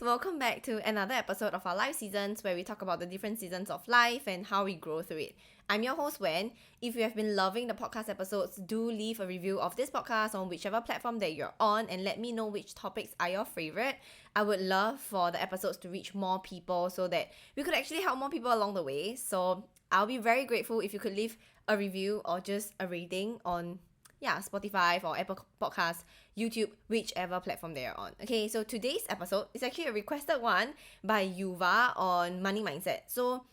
welcome back to another episode of our life seasons where we talk about the different seasons of life and how we grow through it. I'm your host Wen. If you have been loving the podcast episodes, do leave a review of this podcast on whichever platform that you're on and let me know which topics are your favorite. I would love for the episodes to reach more people so that we could actually help more people along the way. So I'll be very grateful if you could leave a review or just a rating on Spotify or Apple Podcasts, YouTube, whichever platform they are on. Okay, so today's episode is actually a requested one by Yuva on money mindset. So,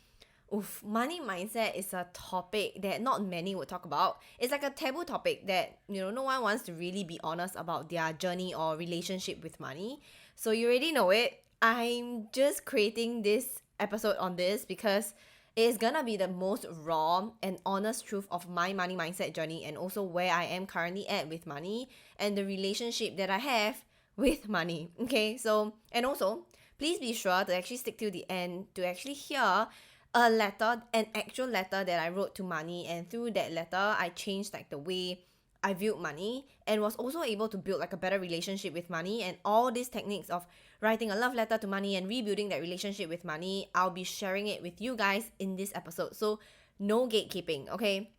money mindset is a topic that not many would talk about. It's like a taboo topic that, no one wants to really be honest about their journey or relationship with money. So you already know it. I'm just creating this episode on this because it's gonna be the most raw and honest truth of my money mindset journey and also where I am currently at with money and the relationship that I have with money. Okay, so and also please be sure to actually stick till the end to actually hear an actual letter that I wrote to money, and through that letter I changed like the way I viewed money and was also able to build like a better relationship with money. And all these techniques of writing a love letter to money and rebuilding that relationship with money, I'll be sharing it with you guys in this episode. So no gatekeeping, okay?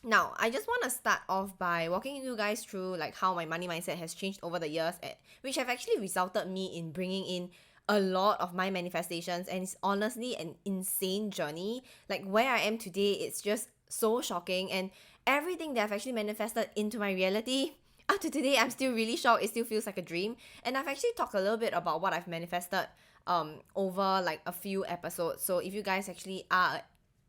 Now, I just want to start off by walking you guys through like how my money mindset has changed over the years, which have actually resulted me in bringing in a lot of my manifestations, and it's honestly an insane journey. Like where I am today, it's just so shocking, and everything that I've actually manifested into my reality up to today, I'm still really shocked. It still feels like a dream. And I've actually talked a little bit about what I've manifested over like a few episodes. So if you guys actually are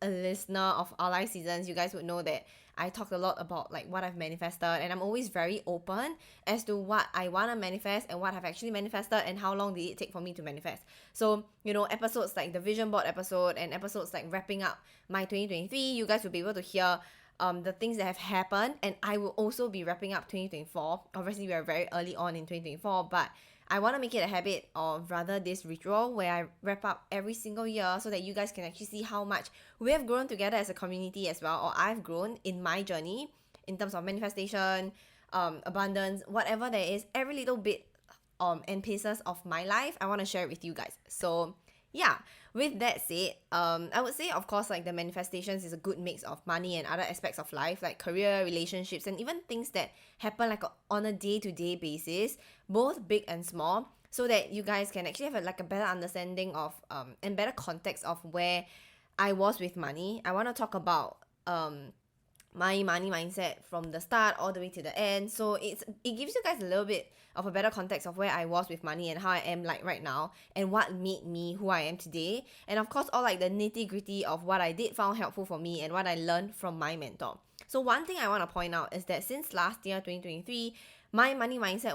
a listener of our live seasons, you guys would know that I talked a lot about like what I've manifested, and I'm always very open as to what I want to manifest and what I've actually manifested and how long did it take for me to manifest. So, episodes like the vision board episode and episodes like wrapping up my 2023, you guys will be able to hear the things that have happened, and I will also be wrapping up 2024. Obviously, we are very early on in 2024, but I want to make it a habit, or rather this ritual, where I wrap up every single year so that you guys can actually see how much we have grown together as a community as well, or I've grown in my journey in terms of manifestation, abundance, whatever there is, every little bit and pieces of my life, I want to share it with you guys. So yeah, with that said, I would say, of course, like the manifestations is a good mix of money and other aspects of life, like career, relationships, and even things that happen like on a day-to-day basis, both big and small, so that you guys can actually have a better understanding of and better context of where I was with money. I want to talk about my money mindset from the start all the way to the end. So it gives you guys a little bit of a better context of where I was with money and how I am like right now and what made me who I am today. And of course, all like the nitty-gritty of what I did found helpful for me and what I learned from my mentor. So one thing I want to point out is that since last year 2023, my money mindset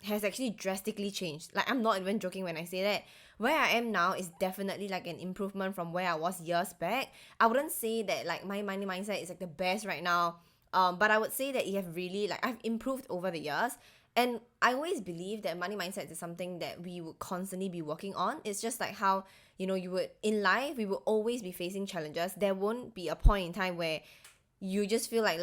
has actually drastically changed. Like, I'm not even joking when I say that. Where I am now is definitely like an improvement from where I was years back. I wouldn't say that like my money mindset is like the best right now, but I would say that it have really like I've improved over the years. And I always believe that money mindset is something that we would constantly be working on. It's just like how, you would in life, we will always be facing challenges. There won't be a point in time where you just feel like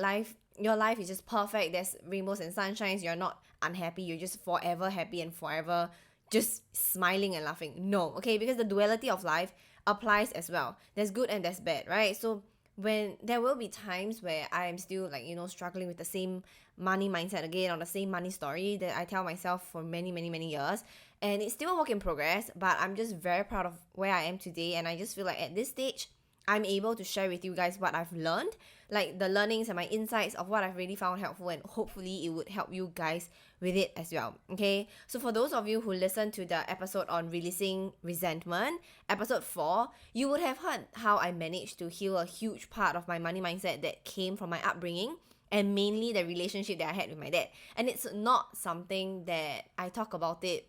your life is just perfect. There's rainbows and sunshines. You're not unhappy. You're just forever happy and forever just smiling and laughing. No, okay, because the duality of life applies as well. There's good and there's bad, right? So when there will be times where I am still like, struggling with the same money mindset again, or the same money story that I tell myself for many, many, many years. And it's still a work in progress, but I'm just very proud of where I am today. And I just feel like at this stage, I'm able to share with you guys what I've learned, like the learnings and my insights of what I've really found helpful, and hopefully it would help you guys with it as well. Okay, so for those of you who listened to the episode on releasing resentment, episode 4, you would have heard how I managed to heal a huge part of my money mindset that came from my upbringing, and mainly the relationship that I had with my dad. And it's not something that I talk about it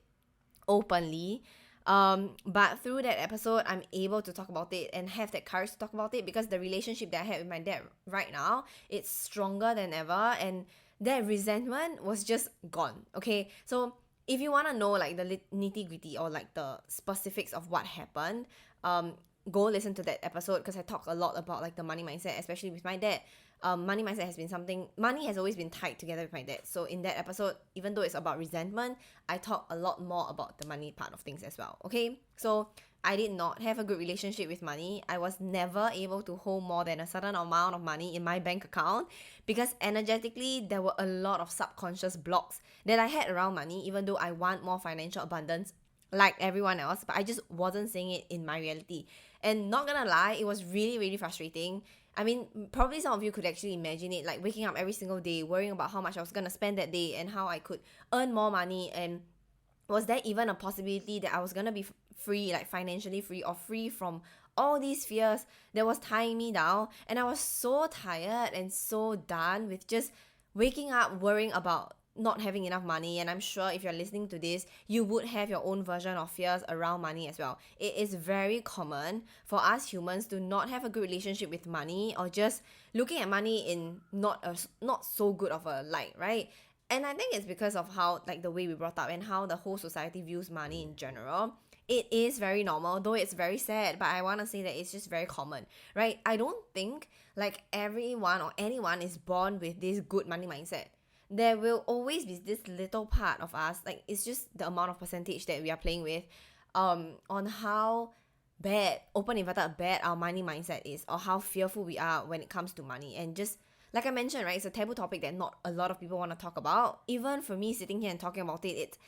openly, but through that episode, I'm able to talk about it and have that courage to talk about it, because the relationship that I have with my dad right now, it's stronger than ever, and that resentment was just gone. Okay, so if you want to know like the nitty gritty or like the specifics of what happened, go listen to that episode, because I talk a lot about like the money mindset, especially with my dad. money mindset has been something, money has always been tied together with my dad. So in that episode, even though it's about resentment, I talk a lot more about the money part of things as well. Okay, so I did not have a good relationship with money. I was never able to hold more than a certain amount of money in my bank account because energetically there were a lot of subconscious blocks that I had around money, even though I want more financial abundance like everyone else, but I just wasn't seeing it in my reality. And not gonna lie, it was really, really frustrating. I mean, probably some of you could actually imagine it, like waking up every single day, worrying about how much I was gonna spend that day and how I could earn more money. And was there even a possibility that I was gonna be free, like financially free or free from all these fears that was tying me down? And I was so tired and so done with just waking up worrying about not having enough money. And I'm sure if you're listening to this, you would have your own version of fears around money as well. It is very common for us humans to not have a good relationship with money, or just looking at money in not so good of a light, right? And I think it's because of how, like, the way we brought up and how the whole society views money in general. It is very normal, though it's very sad, but I want to say that it's just very common, right? I don't think like everyone or anyone is born with this good money mindset. There will always be this little part of us, like it's just the amount of percentage that we are playing with, on how bad, open inverted bad, our money mindset is, or how fearful we are when it comes to money. And just like I mentioned, right, it's a taboo topic that not a lot of people want to talk about. Even for me sitting here and talking about it, it's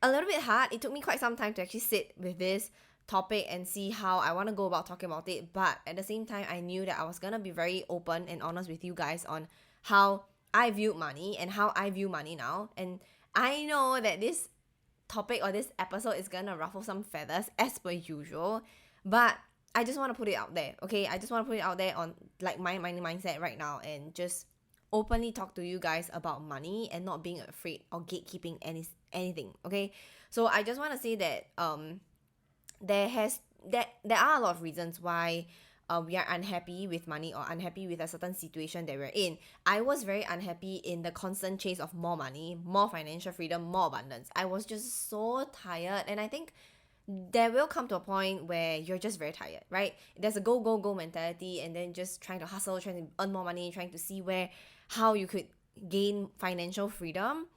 a little bit hard. It took me quite some time to actually sit with this topic and see how I want to go about talking about it. But at the same time, I knew that I was going to be very open and honest with you guys on how I viewed money and how I view money now. And I know that this topic or this episode is going to ruffle some feathers as per usual. But I just want to put it out there, okay? I just want to put it out there on like my money mindset right now, and just openly talk to you guys about money and not being afraid or gatekeeping anything, okay? So I just want to say that there are a lot of reasons why we are unhappy with money or unhappy with a certain situation that we're in. I was very unhappy in the constant chase of more money, more financial freedom, more abundance. I was just so tired, and I think there will come to a point where you're just very tired, right? There's a go, go, go mentality, and then just trying to hustle, trying to earn more money, trying to see how you could gain financial freedom.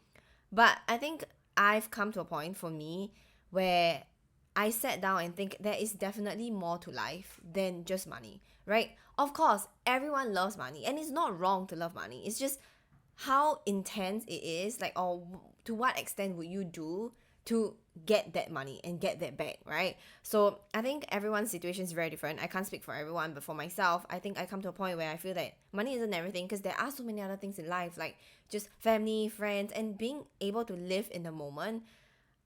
But I think I've come to a point for me where I sat down and think there is definitely more to life than just money, right? Of course, everyone loves money, and it's not wrong to love money. It's just how intense it is, like, or to what extent would you do to get that money and get that back, right? So I think everyone's situation is very different. I can't speak for everyone, but for myself, I think I come to a point where I feel that money isn't everything, because there are so many other things in life, like just family, friends, and being able to live in the moment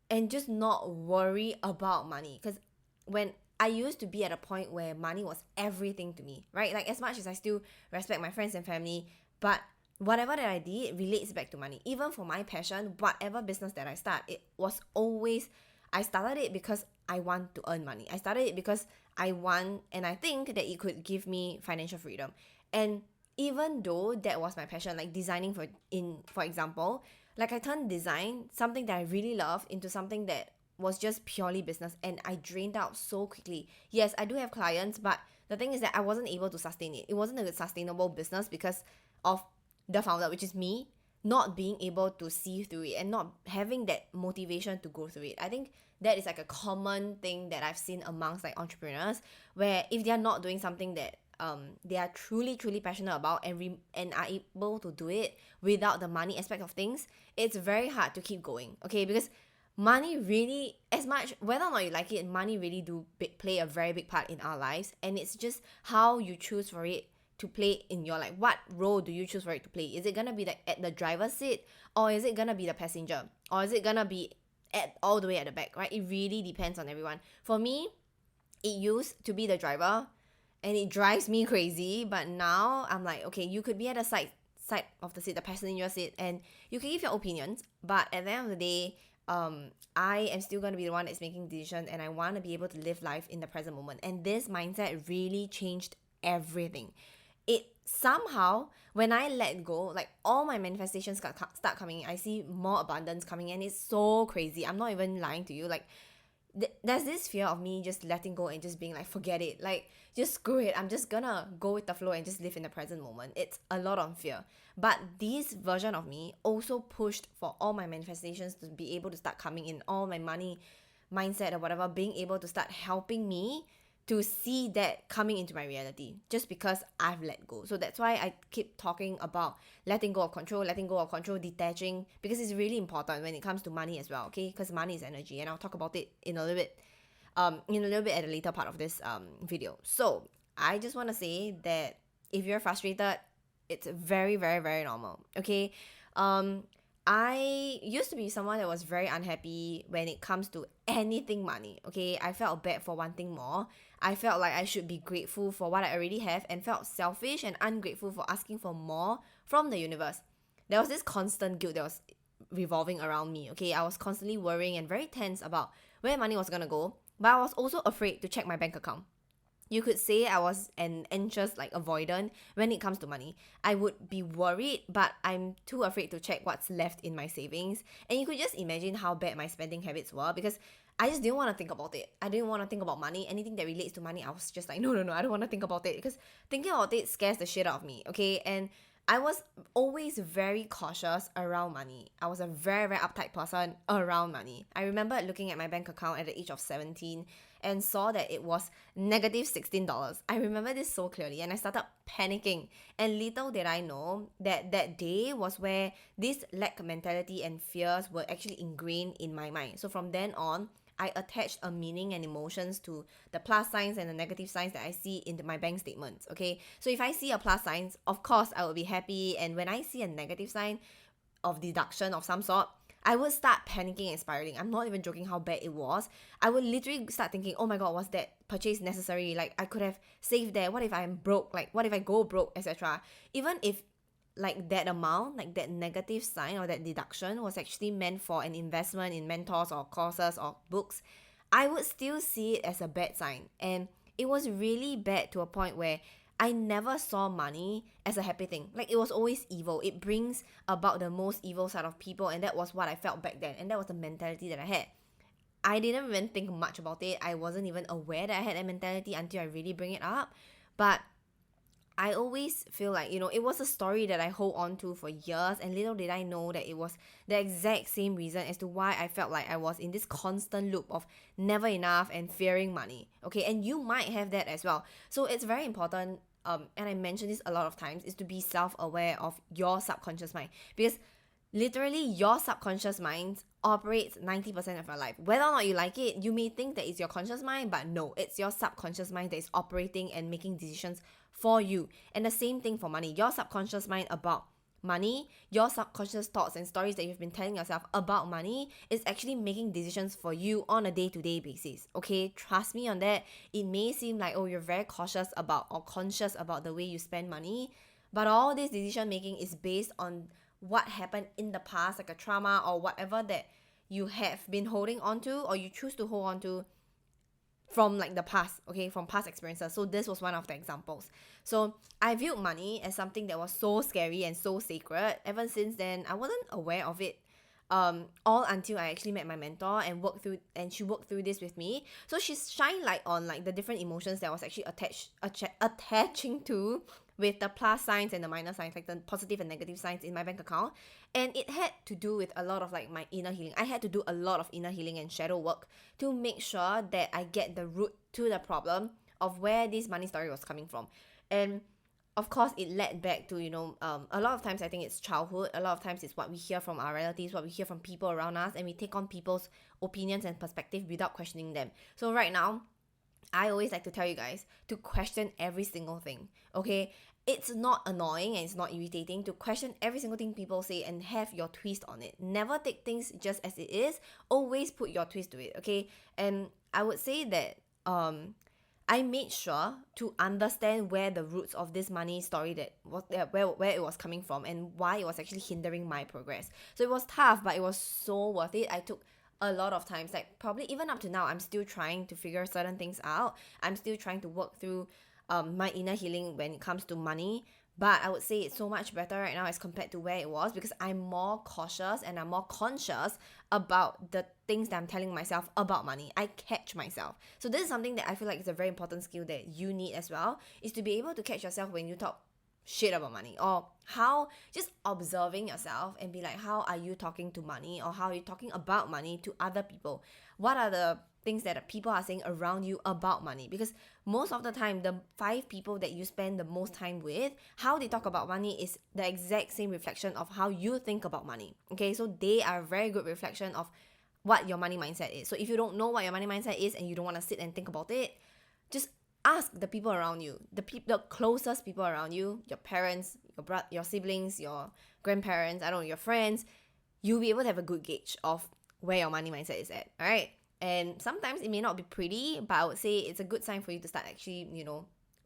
and just not worry about money. Because when I used to be at a point where money was everything to me, right? Like, as much as I still respect my friends and family, but whatever that I did relates back to money. Even for my passion, whatever business that I start, it was always, I started it because I want to earn money. I started it because I want, and I think that it could give me financial freedom. And even though that was my passion, like designing for example, like I turned design, something that I really love, into something that was just purely business, and I drained out so quickly. Yes, I do have clients, but the thing is that I wasn't able to sustain it. It wasn't a sustainable business because of the founder, which is me, not being able to see through it and not having that motivation to go through it. I think that is like a common thing that I've seen amongst like entrepreneurs, where if they are not doing something that they are truly passionate about, and are able to do it without the money aspect of things, it's very hard to keep going, okay? Because money really, as much whether or not you like it, money really do play a very big part in our lives, and it's just how you choose for it to play in your life. What role do you choose for it to play? Is it gonna be like at the driver's seat, or is it gonna be the passenger, or is it gonna be at all the way at the back, right? It really depends on everyone. For me, it used to be the driver, and it drives me crazy. But now I'm like, okay, you could be at the side of the seat, the passenger seat, and you can give your opinions, but at the end of the day, I am still going to be the one that's making decisions, and I want to be able to live life in the present moment. And this mindset really changed everything. It somehow, when I let go, like all my manifestations start coming in. I see more abundance coming in. It's so crazy. I'm not even lying to you. Like, there's this fear of me just letting go and just being like, forget it, like just screw it, I'm just gonna go with the flow and just live in the present moment. It's a lot of fear. But this version of me also pushed for all my manifestations to be able to start coming in, all my money mindset or whatever being able to start helping me to see that coming into my reality, just because I've let go. So that's why I keep talking about letting go of control, detaching, because it's really important when it comes to money as well, okay? Because money is energy, and I'll talk about it in a little bit at a later part of this video. So I just want to say that if you're frustrated, it's very, very, very normal, okay? I used to be someone that was very unhappy when it comes to anything money, okay? I felt bad for wanting more. I felt like I should be grateful for what I already have, and felt selfish and ungrateful for asking for more from the universe. There was this constant guilt that was revolving around me, okay? I was constantly worrying and very tense about where money was gonna go, but I was also afraid to check my bank account. You could say I was an anxious, like, avoidant when it comes to money. I would be worried, but I'm too afraid to check what's left in my savings. And you could just imagine how bad my spending habits were, because I just didn't want to think about it. I didn't want to think about money. Anything that relates to money, I was just like, no, I don't want to think about it, because thinking about it scares the shit out of me, okay? And I was always very cautious around money. I was a very, very uptight person around money. I remember looking at my bank account at the age of 17 and saw that it was negative $16. I remember this so clearly, and I started panicking. And little did I know that that day was where this lack mentality and fears were actually ingrained in my mind. So from then on, I attached a meaning and emotions to the plus signs and the negative signs that I see in my bank statements, okay? So if I see a plus sign, of course I will be happy. And when I see a negative sign of deduction of some sort, I would start panicking and spiraling. I'm not even joking how bad it was. I would literally start thinking, oh my god, was that purchase necessary? Like, I could have saved there. What if I'm broke? Like, what if I go broke, etc.? Even if like that amount, like that negative sign or that deduction was actually meant for an investment in mentors or courses or books, I would still see it as a bad sign. And it was really bad to a point where I never saw money as a happy thing. Like, it was always evil. It brings about the most evil side of people, and that was what I felt back then, and that was the mentality that I had. I didn't even think much about it. I wasn't even aware that I had that mentality until I really bring it up. But I always feel like, it was a story that I hold on to for years, and little did I know that it was the exact same reason as to why I felt like I was in this constant loop of never enough and fearing money. Okay, and you might have that as well. So it's very important, and I mention this a lot of times, is to be self-aware of your subconscious mind, because literally your subconscious mind operates 90% of your life. Whether or not you like it, you may think that it's your conscious mind, but no, it's your subconscious mind that is operating and making decisions for you. And the same thing for money. Your subconscious mind about money, your subconscious thoughts and stories that you've been telling yourself about money is actually making decisions for you on a day-to-day basis. Okay, trust me on that. It may seem like, oh, you're very cautious about or conscious about the way you spend money, but all this decision making is based on what happened in the past, like a trauma or whatever that you have been holding on to, or you choose to hold on to from like the past, okay, from past experiences. So this was one of the examples. So I viewed money as something that was so scary and so sacred. Ever since then, I wasn't aware of it, all until I actually met my mentor and she worked through this with me. So she shined light on like the different emotions that I was actually attaching to, with the plus signs and the minus signs, like the positive and negative signs in my bank account. And it had to do with a lot of like my inner healing. I had to do a lot of inner healing and shadow work to make sure that I get the root to the problem of where this money story was coming from. And of course, it led back to, a lot of times I think it's childhood. A lot of times it's what we hear from our relatives, what we hear from people around us, and we take on people's opinions and perspective without questioning them. So right now, I always like to tell you guys to question every single thing, okay? It's not annoying and it's not irritating to question every single thing people say and have your twist on it. Never take things just as it is. Always put your twist to it, okay? And I would say that I made sure to understand where the roots of this money story that was where it was coming from and why it was actually hindering my progress. So it was tough, but it was so worth it. I took a lot of times, like probably even up to now, I'm still trying to figure certain things out. I'm still trying to work through my inner healing when it comes to money. But I would say it's so much better right now as compared to where it was, because I'm more cautious and I'm more conscious about the things that I'm telling myself about money. I catch myself. So this is something that I feel like is a very important skill that you need as well, is to be able to catch yourself when you talk shit about money, or how just observing yourself and be like, how are you talking to money, or how are you talking about money to other people? What are the things that people are saying around you about money? Because most of the time, the 5 people that you spend the most time with, how they talk about money is the exact same reflection of how you think about money. Okay, so they are a very good reflection of what your money mindset is. So if you don't know what your money mindset is and you don't want to sit and think about it, just ask the people around you, the closest people around you, your parents, your siblings, your grandparents, I don't know, your friends. You'll be able to have a good gauge of where your money mindset is at, all right? And sometimes it may not be pretty, but I would say it's a good sign for you to start actually,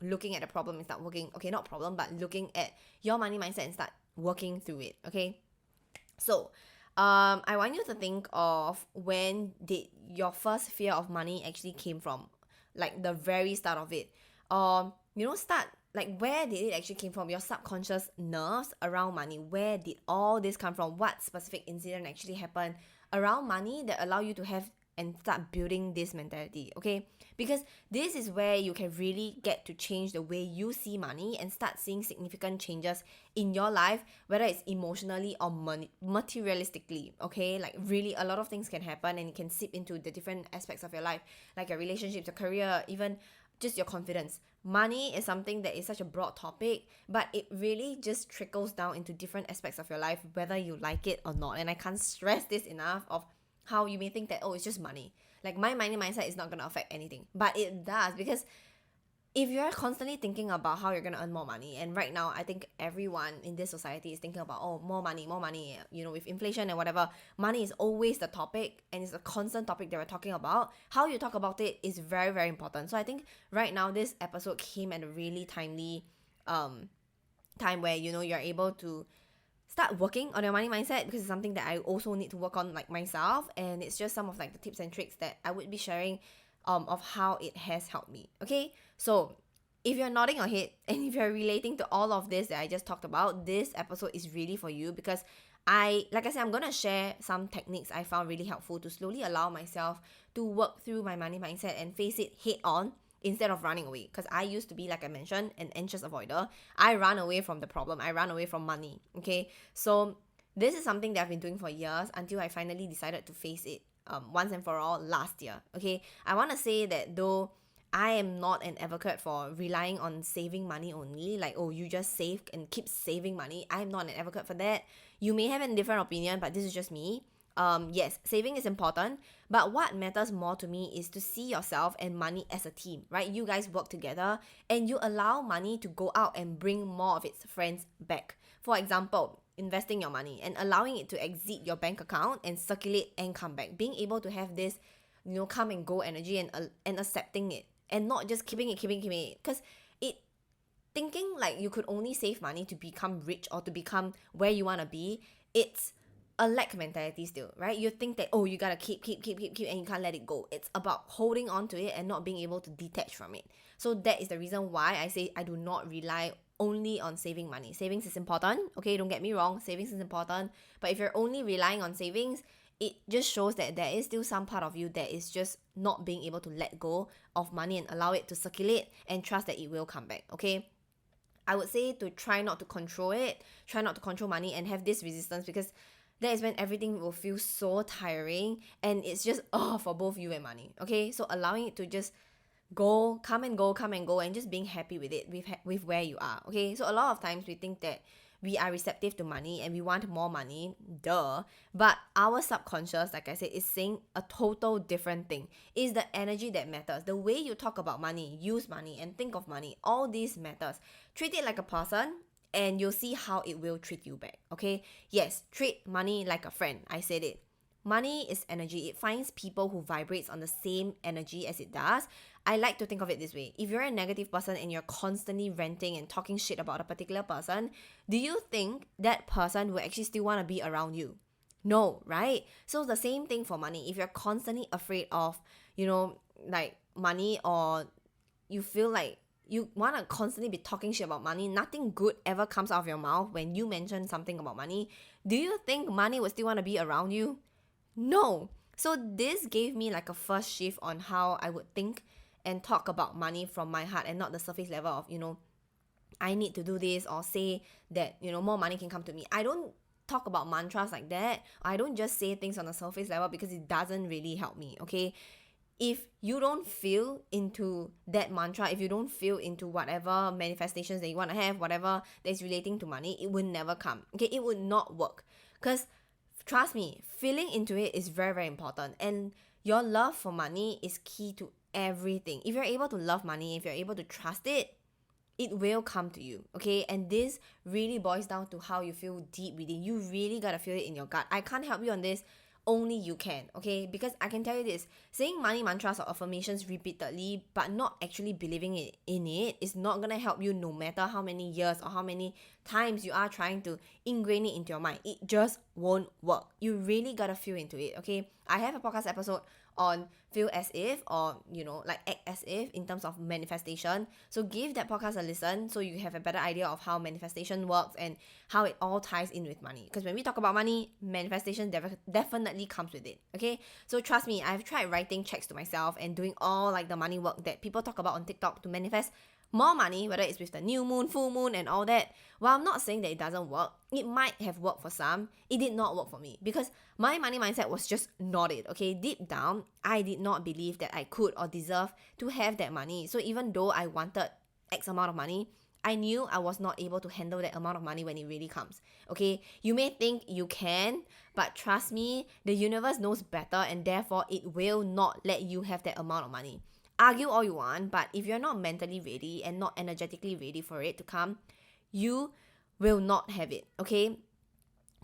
looking at the problem and start working, okay, not problem, but looking at your money mindset and start working through it, okay? So, I want you to think of when did your first fear of money actually came from, like the very start of it. Start like, where did it actually came from? Your subconscious nerves around money. Where did all this come from? What specific incident actually happened around money that allow you to have and start building this mentality, okay? Because this is where you can really get to change the way you see money and start seeing significant changes in your life, whether it's emotionally or materialistically, okay? Like, really, a lot of things can happen and it can seep into the different aspects of your life, like your relationships, your career, even just your confidence. Money is something that is such a broad topic, but it really just trickles down into different aspects of your life, whether you like it or not. And I can't stress this enough of how you may think that, oh, it's just money. Like, my money mindset is not going to affect anything. But it does, because if you're constantly thinking about how you're going to earn more money, and right now I think everyone in this society is thinking about, oh, more money, with inflation and whatever, money is always the topic, and it's a constant topic that we're talking about. How you talk about it is very, very important. So I think right now this episode came at a really timely time where, you're able to start working on your money mindset, because it's something that I also need to work on, like, myself. And it's just some of like the tips and tricks that I would be sharing of how it has helped me, okay? So if you're nodding your head and if you're relating to all of this that I just talked about, this episode is really for you, because like I said, I'm gonna share some techniques I found really helpful to slowly allow myself to work through my money mindset and face it head on instead of running away. Because I used to be, like I mentioned, an anxious avoider. I run away from the problem. I run away from money, okay? So this is something that I've been doing for years until I finally decided to face it once and for all last year, okay? I want to say that though I am not an advocate for relying on saving money only, like, oh, you just save and keep saving money. I'm not an advocate for that. You may have a different opinion, but this is just me. Yes, saving is important, but what matters more to me is to see yourself and money as a team, right? You guys work together and you allow money to go out and bring more of its friends back. For example, investing your money and allowing it to exit your bank account and circulate and come back. Being able to have this, come and go energy and accepting it, and not just keeping it. Because thinking like you could only save money to become rich or to become where you want to be, it's a lack mentality still, right? You think that, oh, you gotta keep and you can't let it go. It's about holding on to it and not being able to detach from it. So that is the reason why I say I do not rely only on saving money. Savings is important, okay? Don't get me wrong, savings is important. But if you're only relying on savings, it just shows that there is still some part of you that is just not being able to let go of money and allow it to circulate and trust that it will come back, okay? I would say to try not to control it, try not to control money and have this resistance, because that is when everything will feel so tiring and it's just for both you and money, okay? So allowing it to just come and go and just being happy with it, with where you are, okay? So a lot of times we think that we are receptive to money and we want more money, but our subconscious, like I said, is saying a total different thing. It's the energy that matters. The way you talk about money, use money, and think of money, all this matters. Treat it like a person and you'll see how it will treat you back, okay? Yes, treat money like a friend. I said it. Money is energy. It finds people who vibrates on the same energy as it does. I like to think of it this way. If you're a negative person and you're constantly ranting and talking shit about a particular person, do you think that person will actually still want to be around you? No, right? So the same thing for money. If you're constantly afraid of, like money, or you feel like you want to constantly be talking shit about money, nothing good ever comes out of your mouth when you mention something about money, do you think money will still want to be around you? No. So this gave me like a first shift on how I would think and talk about money from my heart, and not the surface level of, I need to do this, or say that, more money can come to me. I don't talk about mantras like that. I don't just say things on the surface level, because it doesn't really help me, okay? If you don't feel into that mantra, if you don't feel into whatever manifestations that you want to have, whatever that's relating to money, it will never come, okay? It would not work. Because trust me, feeling into it is very, very important. And your love for money is key to everything. If you're able to love money, if you're able to trust it, it will come to you, okay? And this really boils down to how you feel deep within. You really gotta feel it in your gut. I can't help you on this. Only you can, okay? Because I can tell you this, saying money mantras or affirmations repeatedly but not actually believing in it is not gonna help you, no matter how many years or how many times you are trying to ingrain it into your mind. It just won't work. You really gotta feel into it, okay? I have a podcast episode on feel as if, or like act as if, in terms of manifestation. So give that podcast a listen so you have a better idea of how manifestation works and how it all ties in with money. Because when we talk about money, manifestation definitely comes with it, okay? So trust me, I've tried writing checks to myself and doing all like the money work that people talk about on TikTok to manifest more money, whether it's with the new moon, full moon, and all that. While I'm not saying that it doesn't work, it might have worked for some. It did not work for me, because my money mindset was just not it, okay? Deep down, I did not believe that I could or deserve to have that money. So even though I wanted X amount of money, I knew I was not able to handle that amount of money when it really comes, okay? You may think you can, but trust me, the universe knows better, and therefore it will not let you have that amount of money. Argue all you want, but if you're not mentally ready and not energetically ready for it to come, you will not have it, okay?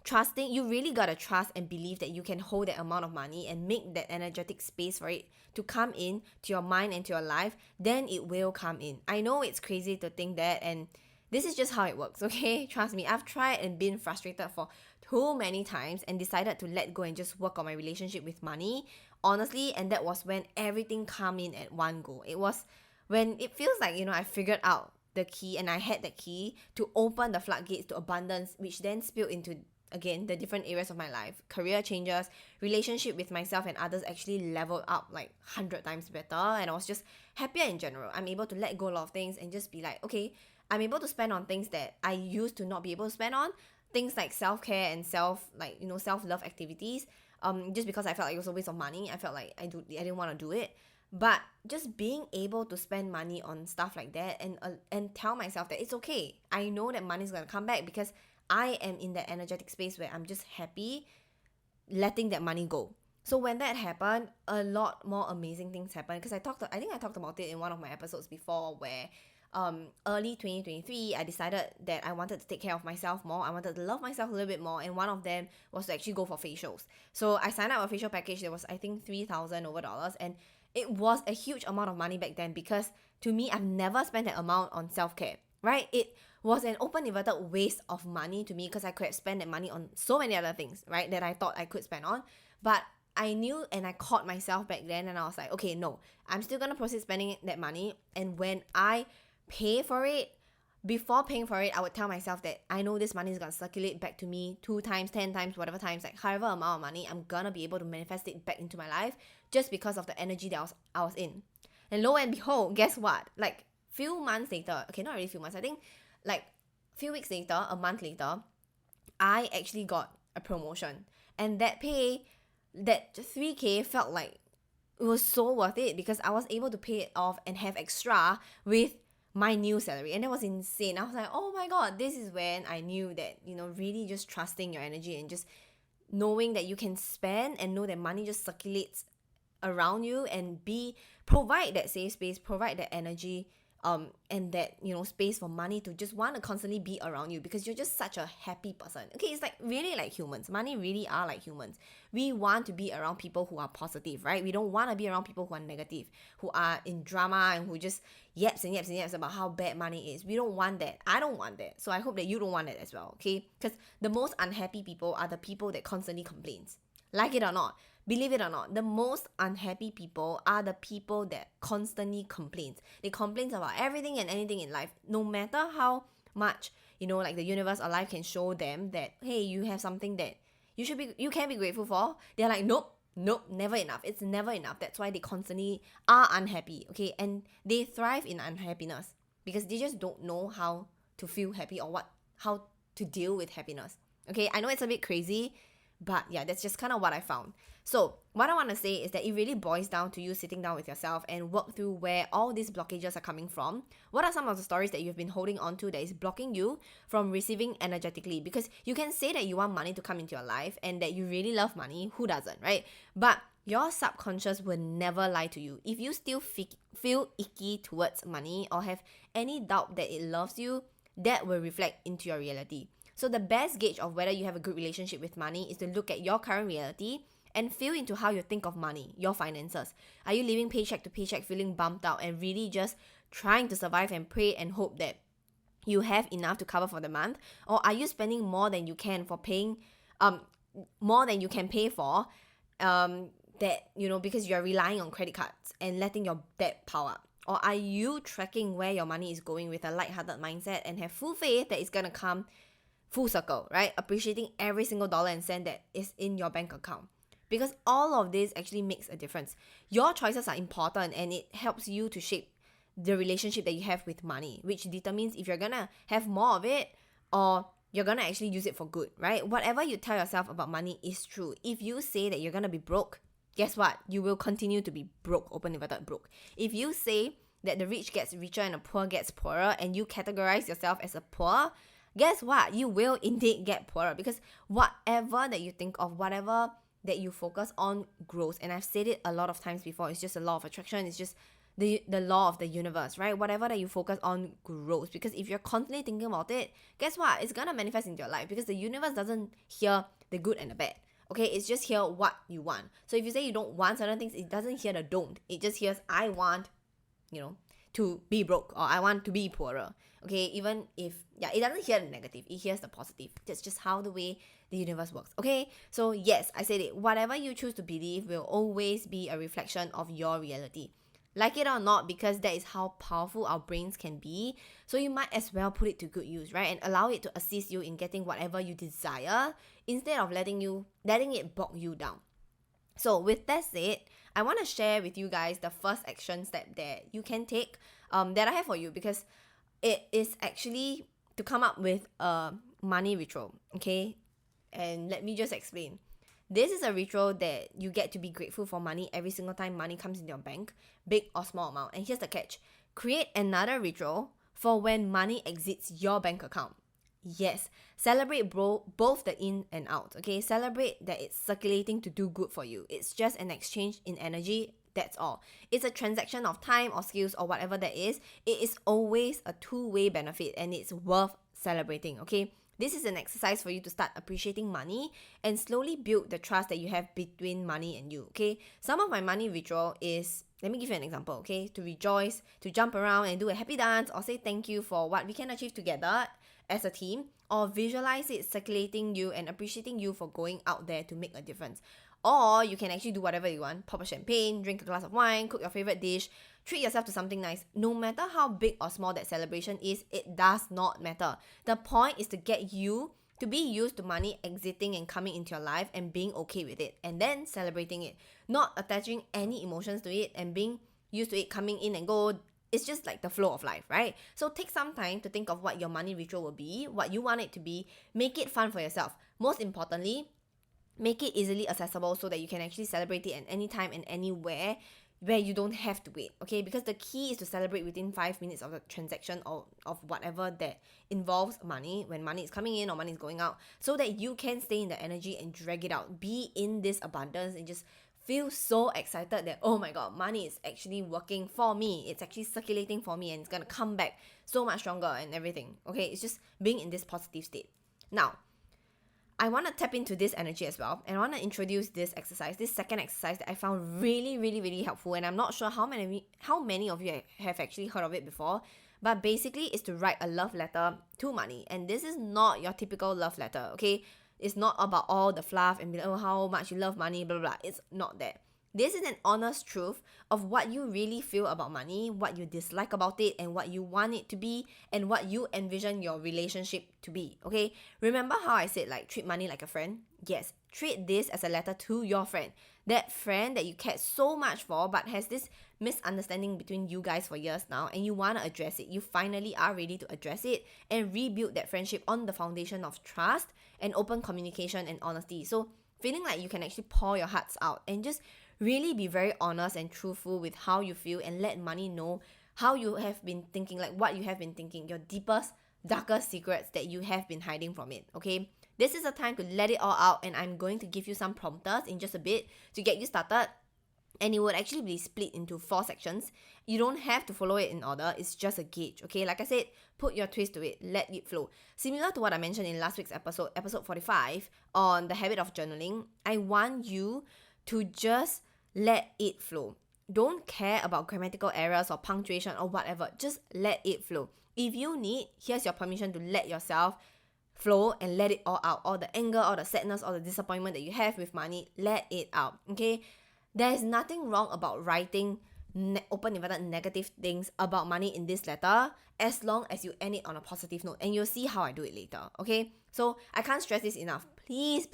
Trusting, you really gotta trust and believe that you can hold that amount of money and make that energetic space for it to come in to your mind and to your life. Then it will come in. I know it's crazy to think that, and this is just how it works, okay? Trust me, I've tried and been frustrated for too many times and decided to let go and just work on my relationship with money, honestly. And that was when everything came in at one go. It was when it feels like, I figured out the key, and I had the key to open the floodgates to abundance, which then spilled into, again, the different areas of my life. Career changes, relationship with myself and others actually leveled up like 100 times better, and I was just happier in general. I'm able to let go a lot of things and just be like, okay, I'm able to spend on things that I used to not be able to spend on, things like self-care and self-love activities, just because I felt like it was a waste of money. I felt like I didn't want to do it. But just being able to spend money on stuff like that, and tell myself that it's okay. I know that money's gonna come back, because I am in that energetic space where I'm just happy letting that money go. So when that happened, a lot more amazing things happened. Because I think I talked about it in one of my episodes before, where early 2023, I decided that I wanted to take care of myself more. I wanted to love myself a little bit more, and one of them was to actually go for facials. So I signed up a facial package that was, I think, $3,000 over, and it was a huge amount of money back then, because to me, I've never spent that amount on self-care, right? It was an open inverted waste of money to me, because I could have spent that money on so many other things, right, that I thought I could spend on. But I knew, and I caught myself back then, and I was like, okay, no, I'm still gonna proceed spending that money. And when I pay for it, before paying for it, I would tell myself that I know this money is gonna circulate back to me 2 times, 10 times, whatever times, like however amount of money, I'm gonna be able to manifest it back into my life, just because of the energy that I was in. And lo and behold, guess what? Like few months later, okay, not really few months, I think like few weeks later, a month later, I actually got a promotion, and that 3K felt like it was so worth it, because I was able to pay it off and have extra with my new salary. And that was insane. I was like, oh my god, this is when I knew that, really just trusting your energy and just knowing that you can spend and know that money just circulates around you, and provide that safe space, provide that energy, and that space for money to just want to constantly be around you, because you're just such a happy person. Okay, it's like really like humans. Money really are like humans. We want to be around people who are positive, right? We don't want to be around people who are negative, who are in drama, and who just yaps and yaps and yaps about how bad money is. We don't want that. I don't want that. So I hope that you don't want that as well, okay? Because the most unhappy people are the people that constantly complains. Like it or not, believe it or not, the most unhappy people are the people that constantly complains. They complain about everything and anything in life, no matter how much, like the universe or life can show them that, hey, you have something that you can be grateful for. They're like, nope, Nope, never enough. It's never enough. That's why they constantly are unhappy, okay? And they thrive in unhappiness because they just don't know how to feel happy or how to deal with happiness. Okay, I know it's a bit crazy, but yeah, that's just kind of what I found. So what I want to say is that it really boils down to you sitting down with yourself and work through where all these blockages are coming from. What are some of the stories that you've been holding on to that is blocking you from receiving energetically? Because you can say that you want money to come into your life and that you really love money. Who doesn't, right? But your subconscious will never lie to you. If you still feel icky towards money or have any doubt that it loves you, that will reflect into your reality. So the best gauge of whether you have a good relationship with money is to look at your current reality and feel into how you think of money, your finances. Are you living paycheck to paycheck, feeling bummed out and really just trying to survive and pray and hope that you have enough to cover for the month? Or are you spending more than you can for paying, more than you can pay for, because you're relying on credit cards and letting your debt pile up? Or are you tracking where your money is going with a lighthearted mindset and have full faith that it's gonna come full circle, right? Appreciating every single dollar and cent that is in your bank account. Because all of this actually makes a difference. Your choices are important and it helps you to shape the relationship that you have with money, which determines if you're gonna have more of it or you're gonna actually use it for good, right? Whatever you tell yourself about money is true. If you say that you're gonna be broke, guess what? You will continue to be broke, open inverted broke. If you say that the rich gets richer and the poor gets poorer and you categorize yourself as a poor, guess what? You will indeed get poorer because whatever that you think of, whatever that you focus on grows. And I've said it a lot of times before, it's just a law of attraction. It's just the law of the universe, right? Whatever that you focus on grows. Because if you're constantly thinking about it, guess what? It's gonna manifest into your life because the universe doesn't hear the good and the bad. Okay, it's just hear what you want. So if you say you don't want certain things, it doesn't hear the don't. It just hears I want, to be broke or I want to be poorer. Okay, even if, it doesn't hear the negative, it hears the positive. That's just how the way the universe works. Okay, so yes, I said it. Whatever you choose to believe will always be a reflection of your reality. Like it or not, because that is how powerful our brains can be. So you might as well put it to good use, right? And allow it to assist you in getting whatever you desire instead of letting it bog you down. So with that said, I want to share with you guys the first action step that you can take that I have for you, because it is actually to come up with a money ritual, okay? And let me just explain. This is a ritual that you get to be grateful for money every single time money comes in your bank, big or small amount. And here's the catch. Create another ritual for when money exits your bank account. Yes, celebrate both the in and out, okay? Celebrate that it's circulating to do good for you. It's just an exchange in energy, that's all. It's a transaction of time or skills or whatever that is. It is always a two-way benefit and it's worth celebrating, okay? This is an exercise for you to start appreciating money and slowly build the trust that you have between money and you, okay? Some of my money ritual is, let me give you an example, okay? To rejoice, to jump around and do a happy dance or say thank you for what we can achieve together as a team, or visualize it circulating you and appreciating you for going out there to make a difference. Or you can actually do whatever you want. Pop a champagne, drink a glass of wine, cook your favorite dish, treat yourself to something nice. No matter how big or small that celebration is, it does not matter. The point is to get you to be used to money exiting and coming into your life and being okay with it, and then celebrating it, not attaching any emotions to it and being used to it coming in and go. It's just like the flow of life, right? So take some time to think of what your money ritual will be, what you want it to be. Make it fun for yourself. Most importantly, make it easily accessible so that you can actually celebrate it at any time and anywhere where you don't have to wait, okay? Because the key is to celebrate within 5 minutes of the transaction or of whatever that involves money, when money is coming in or money is going out, so that you can stay in the energy and drag it out. Be in this abundance and just feel so excited that, oh my god, money is actually working for me. It's actually circulating for me and it's gonna come back so much stronger and everything, okay? It's just being in this positive state. Now, I want to tap into this energy as well, and I want to introduce this exercise, this second exercise that I found really, really, really helpful, and I'm not sure how many of you have actually heard of it before, but basically it's to write a love letter to money. And this is not your typical love letter, okay? It's not about all the fluff and how much you love money, blah, blah, blah. It's not that. This is an honest truth of what you really feel about money, what you dislike about it, and what you want it to be, and what you envision your relationship to be, okay? Remember how I said, treat money like a friend? Yes, treat this as a letter to your friend. that friend that you cared so much for but has this misunderstanding between you guys for years now, and you want to address it. You finally are ready to address it and rebuild that friendship on the foundation of trust and open communication and honesty. So feeling like you can actually pour your hearts out and just really be very honest and truthful with how you feel, and let money know how you have been thinking, like what you have been thinking, your deepest, darkest secrets that you have been hiding from it, okay? This is a time to let it all out, and I'm going to give you some prompters in just a bit to get you started. And it would actually be split into 4 sections. You don't have to follow it in order, it's just a gauge, okay? Like I said, put your twist to it, let it flow. Similar to what I mentioned in last week's episode 45, on the habit of journaling, I want you to just let it flow. Don't care about grammatical errors or punctuation or whatever, just let it flow. If you need, here's your permission to let yourself flow and let it all out. All the anger, all the sadness, all the disappointment that you have with money, let it out, okay? There's nothing wrong about writing open inverted negative things about money in this letter, as long as you end it on a positive note, and you'll see how I do it later, okay? So I can't stress this enough. Please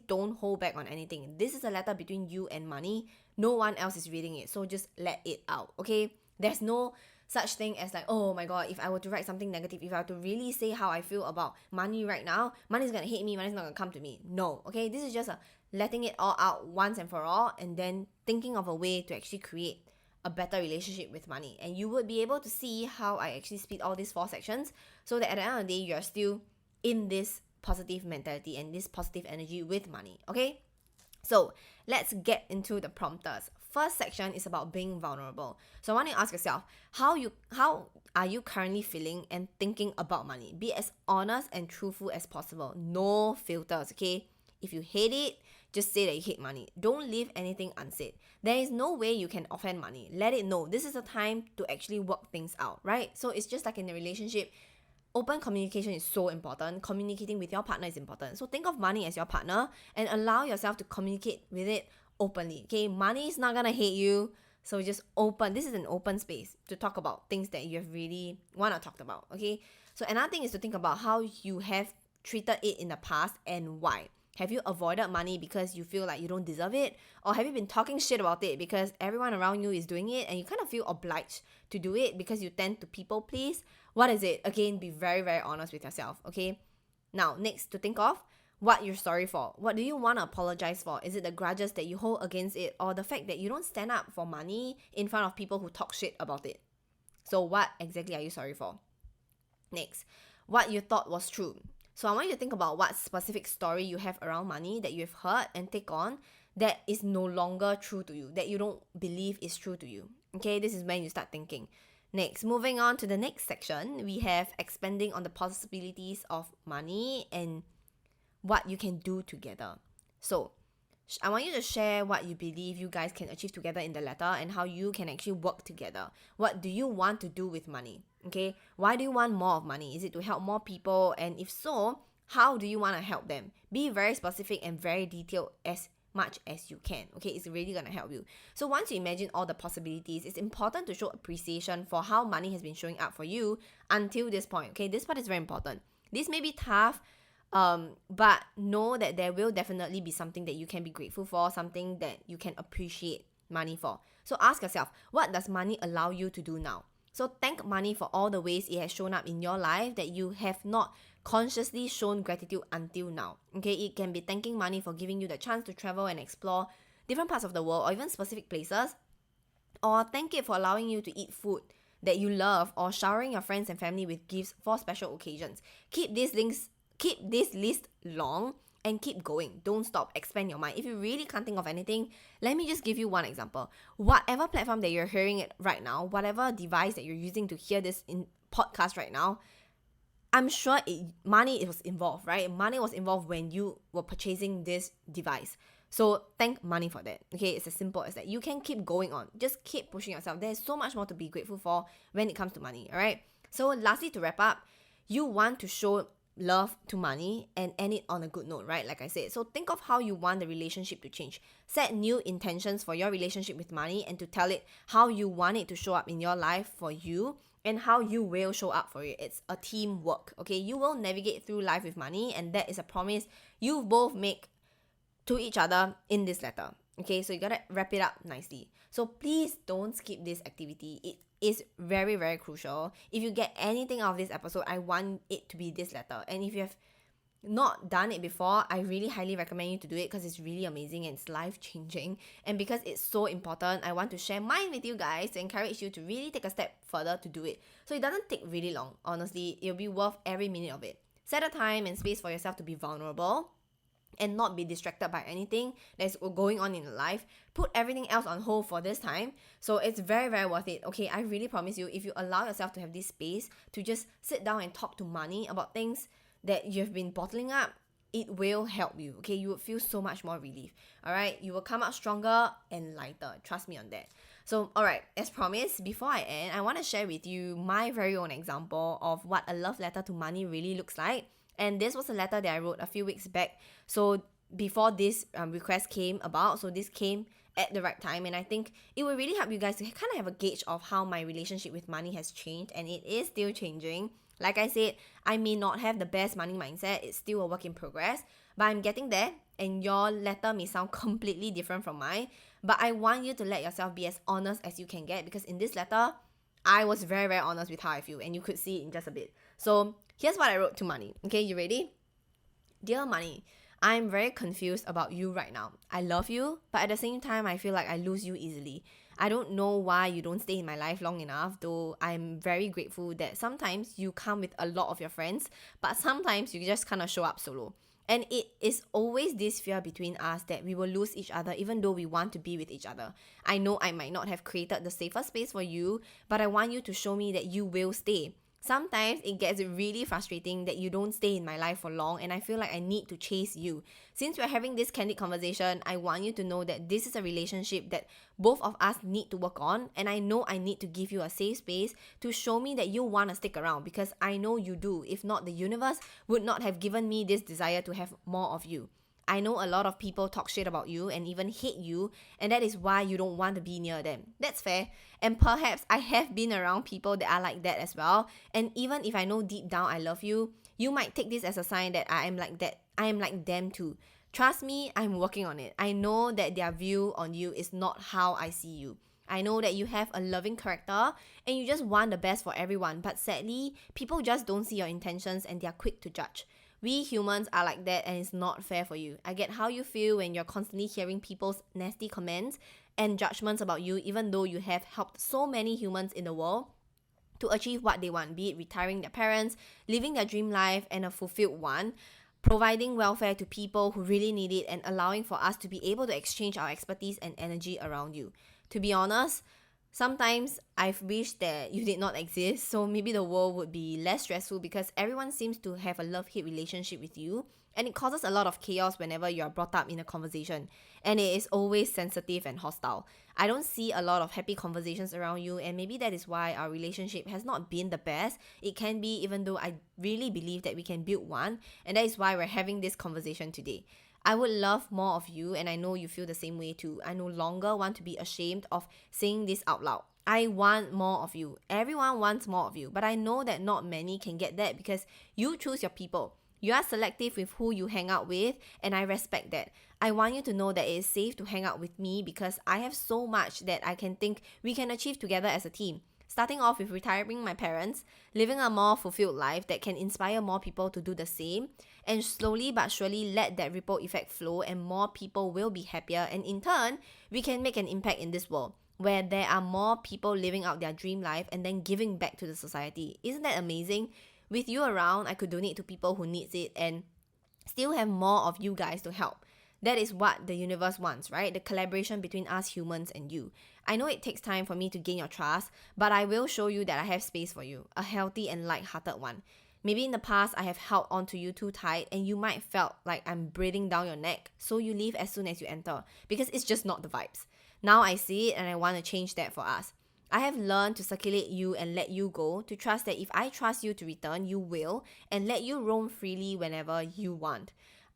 don't hold back on anything. This is a letter between you and money. No one else is reading it, so just let it out, okay? There's no such thing as like, oh my god, if I were to write something negative, if I were to really say how I feel about money right now, money's gonna hate me, money's not gonna come to me. No, okay? This is just a letting it all out once and for all, and then thinking of a way to actually create a better relationship with money. And you would be able to see how I actually split all these 4 sections, so that at the end of the day, you're still in this positive mentality and this positive energy with money, okay? So let's get into the prompters. First section is about being vulnerable. So I want you to ask yourself, how are you currently feeling and thinking about money? Be as honest and truthful as possible. No filters, okay? If you hate it, just say that you hate money. Don't leave anything unsaid. There is no way you can offend money. Let it know. This is a time to actually work things out, right? So it's just like in a relationship, open communication is so important. Communicating with your partner is important. So think of money as your partner and allow yourself to communicate with it openly, okay? Money is not gonna hate you, so just open. This is an open space to talk about things that you have really want to talk about, okay? So another thing is to think about how you have treated it in the past and why. Have you avoided money because you feel like you don't deserve it? Or have you been talking shit about it because everyone around you is doing it and you kind of feel obliged to do it because you tend to people please? What is it? Again, be very, very honest with yourself, okay? Now, next, to think of what you're sorry for. What do you want to apologize for? Is it the grudges that you hold against it, or the fact that you don't stand up for money in front of people who talk shit about it? So what exactly are you sorry for? Next, what you thought was true. So I want you to think about what specific story you have around money that you've heard and take on that is no longer true to you, that you don't believe is true to you. Okay, this is when you start thinking. Next, moving on to the next section, we have expanding on the possibilities of money and what you can do together. So I want you to share what you believe you guys can achieve together in the letter and how you can actually work together. What do you want to do with money? Okay, why do you want more of money? Is it to help more people? And if so, how do you want to help them? Be very specific and very detailed as much as you can. Okay, it's really gonna help you. So once you imagine all the possibilities, it's important to show appreciation for how money has been showing up for you until this point. Okay, this part is very important. This may be tough, but know that there will definitely be something that you can be grateful for, something that you can appreciate money for. So ask yourself, what does money allow you to do now? So thank money for all the ways it has shown up in your life that you have not consciously shown gratitude until now. Okay, it can be thanking money for giving you the chance to travel and explore different parts of the world or even specific places, or thank it for allowing you to eat food that you love, or showering your friends and family with gifts for special occasions. Keep this list long and keep going. Don't stop. Expand your mind. If you really can't think of anything, let me just give you one example. Whatever platform that you're hearing it right now, whatever device that you're using to hear this in podcast right now, I'm sure money was involved, right? Money was involved when you were purchasing this device. So thank money for that. Okay, it's as simple as that. You can keep going on. Just keep pushing yourself. There's so much more to be grateful for when it comes to money, all right? So lastly, to wrap up, you want to show love to money and end it on a good note, right? Like I said. So think of how you want the relationship to change. Set new intentions for your relationship with money and to tell it how you want it to show up in your life for you and how you will show up for it. It's a teamwork, okay? You will navigate through life with money, and that is a promise you both make to each other in this letter. Okay, so you gotta wrap it up nicely. So please don't skip this activity. It is very, very crucial. If you get anything out of this episode, I want it to be this letter. And if you have not done it before, I really highly recommend you to do it because it's really amazing and it's life changing. And because it's so important, I want to share mine with you guys to encourage you to really take a step further to do it. So it doesn't take really long. Honestly, it'll be worth every minute of it. Set a time and space for yourself to be vulnerable and not be distracted by anything that's going on in your life. Put everything else on hold for this time. So it's very, very worth it. Okay, I really promise you, if you allow yourself to have this space to just sit down and talk to money about things that you've been bottling up, it will help you. Okay, you would feel so much more relief. All right, you will come out stronger and lighter. Trust me on that. So, all right, as promised, before I end, I want to share with you my very own example of what a love letter to money really looks like. And this was a letter that I wrote a few weeks back. So before this request came about, so this came at the right time, and I think it will really help you guys to kind of have a gauge of how my relationship with money has changed, and it is still changing. Like I said, I may not have the best money mindset, it's still a work in progress, but I'm getting there, and your letter may sound completely different from mine, but I want you to let yourself be as honest as you can get, because in this letter, I was very, very honest with how I feel, and you could see it in just a bit. So here's what I wrote to Money. Okay, you ready? Dear Money, I'm very confused about you right now. I love you, but at the same time, I feel like I lose you easily. I don't know why you don't stay in my life long enough, though I'm very grateful that sometimes you come with a lot of your friends, but sometimes you just kind of show up solo. And it is always this fear between us that we will lose each other even though we want to be with each other. I know I might not have created the safer space for you, but I want you to show me that you will stay. Sometimes it gets really frustrating that you don't stay in my life for long, and I feel like I need to chase you. Since we're having this candid conversation, I want you to know that this is a relationship that both of us need to work on, and I know I need to give you a safe space to show me that you want to stick around, because I know you do. If not, the universe would not have given me this desire to have more of you. I know a lot of people talk shit about you and even hate you, and that is why you don't want to be near them. That's fair. And perhaps I have been around people that are like that as well. And even if I know deep down I love you, you might take this as a sign that I am like that. I am like them too. Trust me, I'm working on it. I know that their view on you is not how I see you. I know that you have a loving character and you just want the best for everyone, but sadly, people just don't see your intentions and they are quick to judge. We humans are like that, and it's not fair for you. I get how you feel when you're constantly hearing people's nasty comments and judgments about you, even though you have helped so many humans in the world to achieve what they want, be it retiring their parents, living their dream life and a fulfilled one, providing welfare to people who really need it, and allowing for us to be able to exchange our expertise and energy around you. To be honest, sometimes I've wished that you did not exist, so maybe the world would be less stressful, because everyone seems to have a love-hate relationship with you, and it causes a lot of chaos whenever you're brought up in a conversation, and it is always sensitive and hostile. I don't see a lot of happy conversations around you, and maybe that is why our relationship has not been the best it can be, even though I really believe that we can build one, and that is why we're having this conversation today. I would love more of you, and I know you feel the same way too. I no longer want to be ashamed of saying this out loud. I want more of you. Everyone wants more of you, but I know that not many can get that because you choose your people. You are selective with who you hang out with, and I respect that. I want you to know that it is safe to hang out with me because I have so much that I can think we can achieve together as a team. Starting off with retiring my parents, living a more fulfilled life that can inspire more people to do the same, and slowly but surely let that ripple effect flow, and more people will be happier, and in turn, we can make an impact in this world where there are more people living out their dream life and then giving back to the society. Isn't that amazing? With you around, I could donate to people who needs it and still have more of you guys to help. That is what the universe wants, right? The collaboration between us humans and you. I know it takes time for me to gain your trust, but I will show you that I have space for you, a healthy and light-hearted one. Maybe in the past I have held on to you too tight and you might felt like I'm breathing down your neck, so you leave as soon as you enter because it's just not the vibes. Now I see it and I want to change that for us. I have learned to circulate you and let you go, to trust that if I trust you to return, you will, and let you roam freely whenever you want.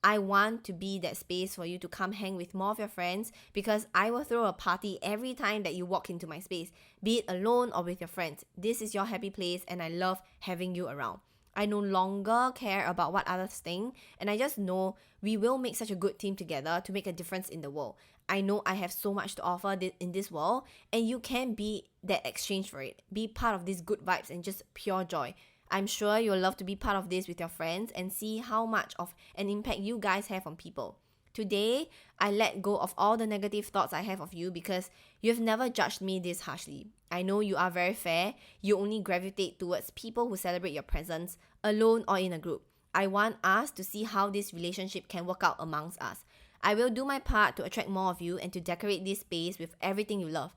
I want to be that space for you to come hang with more of your friends because I will throw a party every time that you walk into my space, be it alone or with your friends. This is your happy place and I love having you around. I no longer care about what others think, and I just know we will make such a good team together to make a difference in the world. I know I have so much to offer in this world, and you can be that exchange for it. Be part of these good vibes and just pure joy. I'm sure you'll love to be part of this with your friends and see how much of an impact you guys have on people. Today, I let go of all the negative thoughts I have of you because you've never judged me this harshly. I know you are very fair. You only gravitate towards people who celebrate your presence, alone or in a group. I want us to see how this relationship can work out amongst us. I will do my part to attract more of you and to decorate this space with everything you love.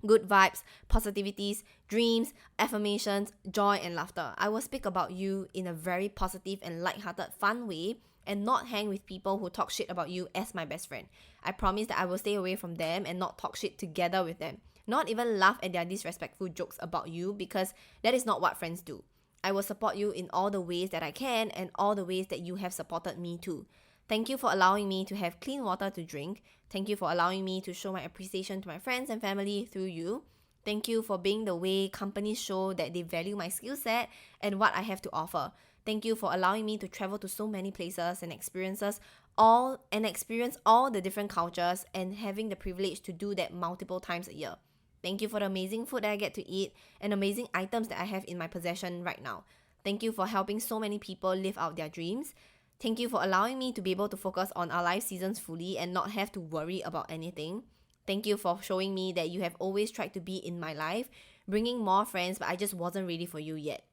Good vibes, positivities, dreams, affirmations, joy, and laughter. I will speak about you in a very positive and light-hearted, fun way and not hang with people who talk shit about you as my best friend. I promise that I will stay away from them and not talk shit together with them. Not even laugh at their disrespectful jokes about you because that is not what friends do. I will support you in all the ways that I can and all the ways that you have supported me too. Thank you for allowing me to have clean water to drink. Thank you for allowing me to show my appreciation to my friends and family through you. Thank you for being the way companies show that they value my skill set and what I have to offer. Thank you for allowing me to travel to so many places and experience all the different cultures and having the privilege to do that multiple times a year. Thank you for the amazing food that I get to eat and amazing items that I have in my possession right now. Thank you for helping so many people live out their dreams. Thank you for allowing me to be able to focus on our life seasons fully and not have to worry about anything. Thank you for showing me that you have always tried to be in my life, bringing more friends, but I just wasn't ready for you yet.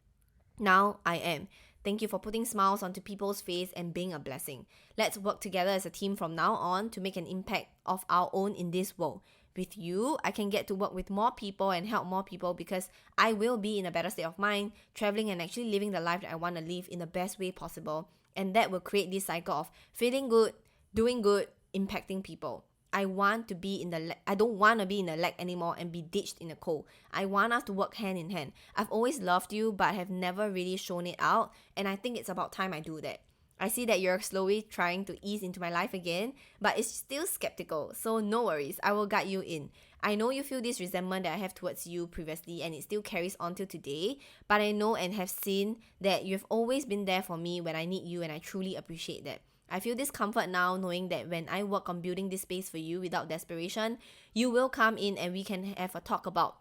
Now I am. Thank you for putting smiles onto people's face and being a blessing. Let's work together as a team from now on to make an impact of our own in this world. With you, I can get to work with more people and help more people because I will be in a better state of mind, traveling and actually living the life that I want to live in the best way possible. And that will create this cycle of feeling good, doing good, impacting people. I don't want to be in the lack anymore and be ditched in the cold. I want us to work hand in hand. I've always loved you but have never really shown it out, and I think it's about time I do that. I see that you're slowly trying to ease into my life again, but it's still skeptical, so no worries, I will guide you in. I know you feel this resentment that I have towards you previously and it still carries on till today, but I know and have seen that you've always been there for me when I need you, and I truly appreciate that. I feel this comfort now knowing that when I work on building this space for you without desperation, you will come in and we can have a talk about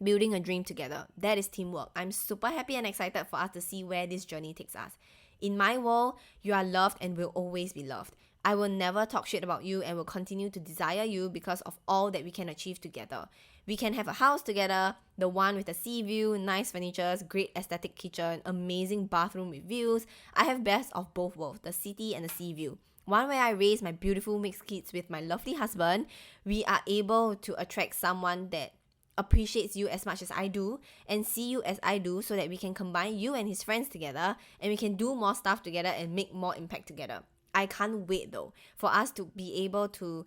building a dream together. That is teamwork. I'm super happy and excited for us to see where this journey takes us. In my world, you are loved and will always be loved. I will never talk shit about you and will continue to desire you because of all that we can achieve together. We can have a house together, the one with a sea view, nice furniture, great aesthetic kitchen, amazing bathroom with views. I have best of both worlds, the city and the sea view. One where I raise my beautiful mixed kids with my lovely husband. We are able to attract someone that appreciates you as much as I do and see you as I do, so that we can combine you and his friends together and we can do more stuff together and make more impact together. I can't wait though for us to be able to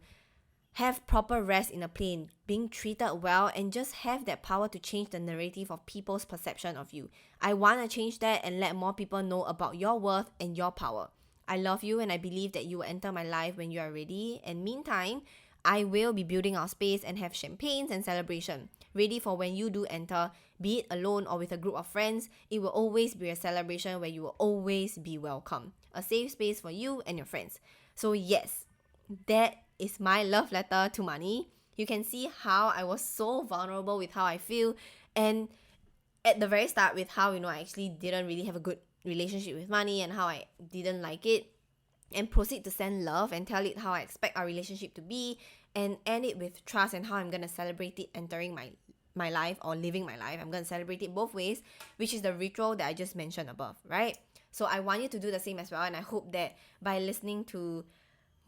have proper rest in a plane, being treated well, and just have that power to change the narrative of people's perception of you. I want to change that and let more people know about your worth and your power. I love you and I believe that you will enter my life when you are ready. And meantime, I will be building our space and have champagnes and celebration. Ready for when you do enter, be it alone or with a group of friends, it will always be a celebration where you will always be welcome. A safe space for you and your friends. So yes, that is my love letter to money. You can see how I was so vulnerable with how I feel, and at the very start with how, I actually didn't really have a good relationship with money and how I didn't like it, and proceed to send love and tell it how I expect our relationship to be, and end it with trust and how I'm going to celebrate it entering my life or living my life. I'm going to celebrate it both ways, which is the ritual that I just mentioned above, right? So I want you to do the same as well, and I hope that by listening to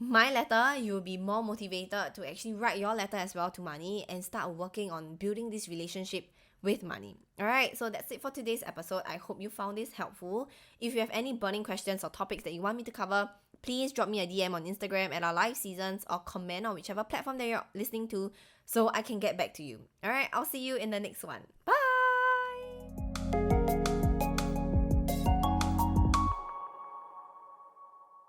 my letter, you'll be more motivated to actually write your letter as well to money and start working on building this relationship with money. Alright, so that's it for today's episode. I hope you found this helpful. If you have any burning questions or topics that you want me to cover, please drop me a DM on Instagram at our live seasons or comment on whichever platform that you're listening to so I can get back to you. Alright, I'll see you in the next one. Bye!